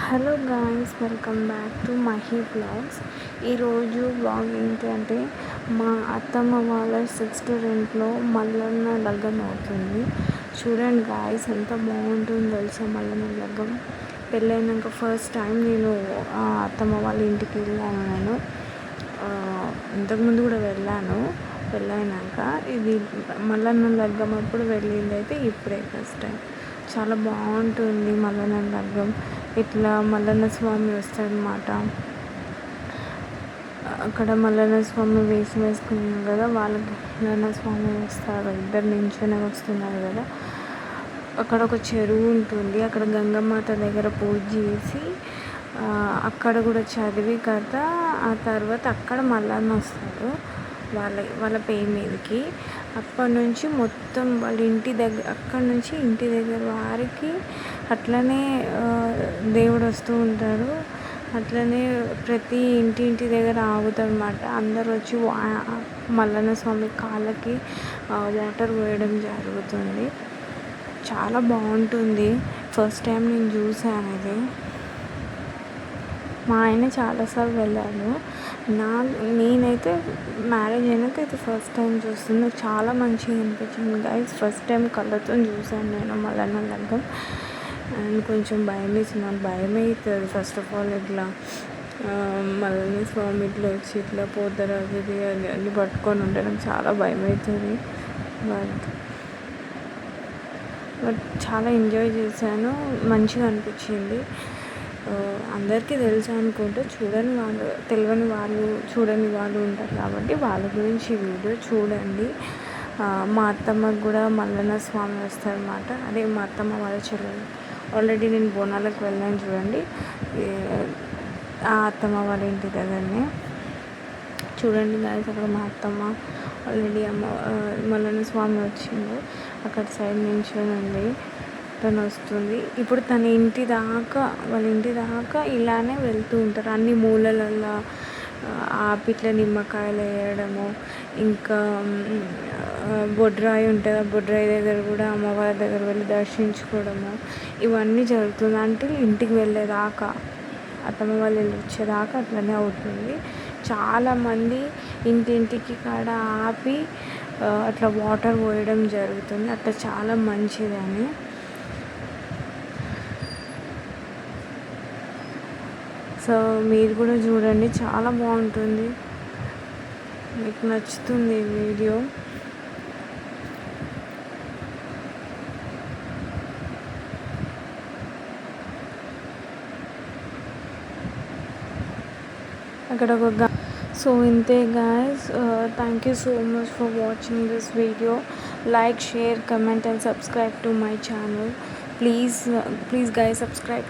Hello guys, welcome back to Mahi blogs. ఈరోజు blog ఏంటి అంటే మా అత్తమ్మ వాళ్ళ సిస్టర్ ఇంట్లో మల్లన్న లగ్గం అవుతుంది. చూడండి గాయ్స్, ఎంత బాగుంటుందో తెలుసా మల్లన్న లగ్గం. పెళ్ళైనాక ఫస్ట్ టైం నేను అత్తమ్మ వాళ్ళ ఇంటికి వెళ్ళాను. నేను ఇంతకుముందు కూడా వెళ్ళాను పెళ్ళైనాక. ఇది మల్లన్న లగ్గం అప్పుడు వెళ్ళింది అయితే ఇప్పుడే ఫస్ట్ టైం. చాలా బాగుంటుంది మల్లన్న లగ్గం. ఇట్లా మల్లన్న స్వామి వస్తాడనమాట. అక్కడ మల్లన్న స్వామి వేసుకున్నారు కదా, వాళ్ళకి మల్లన్న స్వామి వస్తారు. ఇద్దరు నించొని వస్తున్నారు కదా. అక్కడ ఒక చెరువు ఉంటుంది. అక్కడ గంగమ్మాత దగ్గర పూజ చేసి అక్కడ కూడా చదివి కదా, ఆ తర్వాత అక్కడ మల్లన్న వస్తారు వాళ్ళ పేరు మీదకి. అప్పటి నుంచి మొత్తం వాళ్ళ ఇంటి దగ్గర, అక్కడి నుంచి ఇంటి దగ్గర వారికి అట్లనే దేవుడు వస్తూ ఉంటాడు. అట్లనే ప్రతి ఇంటి దగ్గర ఆగుతాడు అన్నమాట. అందరు వచ్చి మల్లన్న స్వామి కాళ్ళకి వాటర్ పోయడం జరుగుతుంది. చాలా బాగుంటుంది. ఫస్ట్ టైం నేను చూసాను ఇది. మా ఆయన చాలాసార్లు వెళ్ళాను. నేనైతే మ్యారేజ్ అయినాక ఇది ఫస్ట్ టైం చూస్తున్నా. చాలా మంచిగా అనిపించింది గైస్. ఫస్ట్ టైం కళ్ళతో చూసాను నేను మల్లన్న లగ్గం. అండ్ కొంచెం భయం వేసింది. నాకు భయం అవుతుంది ఫస్ట్ ఆఫ్ ఆల్. ఇట్లా మల్లన్న స్వామి ఇట్లా వచ్చి ఇట్లా పోతారు, అది అన్నీ పట్టుకొని ఉంటే నాకు చాలా భయం అవుతుంది. బట్ చాలా ఎంజాయ్ చేశాను. మంచిగా అనిపించింది. అందరికీ తెలుసు అనుకుంటే తెలియని వాళ్ళు ఉంటారు కాబట్టి వాళ్ళ గురించి వీడియో చూడండి. మా అత్తమ్మకు కూడా మల్లన్న స్వామి వస్తారన్నమాట. అదే మా అత్తమ్మ వాళ్ళ చెల్లెలు. ఆల్రెడీ నేను బోనాలకు వెళ్ళాను చూడండి, ఆ అత్తమ్మ వాళ్ళ ఇంటి దగ్గరనే. చూడండి గాయస్, అక్కడ మా అత్తమ్మ ఆల్రెడీ మల్లన్న స్వామి వచ్చింది. అక్కడ సైడ్ నించొని ఉంది. తను వస్తుంది. ఇప్పుడు తన వాళ్ళ ఇంటి దాకా ఇలానే వెళ్తూ ఉంటారు. అన్ని మూలలలో ఆపిట్ల నిమ్మకాయలు వేయడము, ఇంకా బొడ్రాయి ఉంటుంది. ఆ బొడ్రాయి దగ్గర కూడా అమ్మవారి దగ్గర వెళ్ళి దర్శించుకోవడము, ఇవన్నీ జరుగుతుంది. అంటే ఇంటికి వెళ్ళేదాకా, అత్తమ్మ వాళ్ళు వచ్చేదాకా అట్లనే అవుతుంది. చాలామంది ఇంటింటికి కాడ ఆపి అట్లా వాటర్ పోయడం జరుగుతుంది. అట్లా చాలా మంచిదని. సో మీరు కూడా చూడండి, చాలా బాగుంటుంది. మీకు నచ్చుతుంది ఈ వీడియో. అక్కడ ఒక సో ఇంతే guys. Thank you so much for watching this video. Like, share, comment and subscribe to my channel. Please guys, subscribe.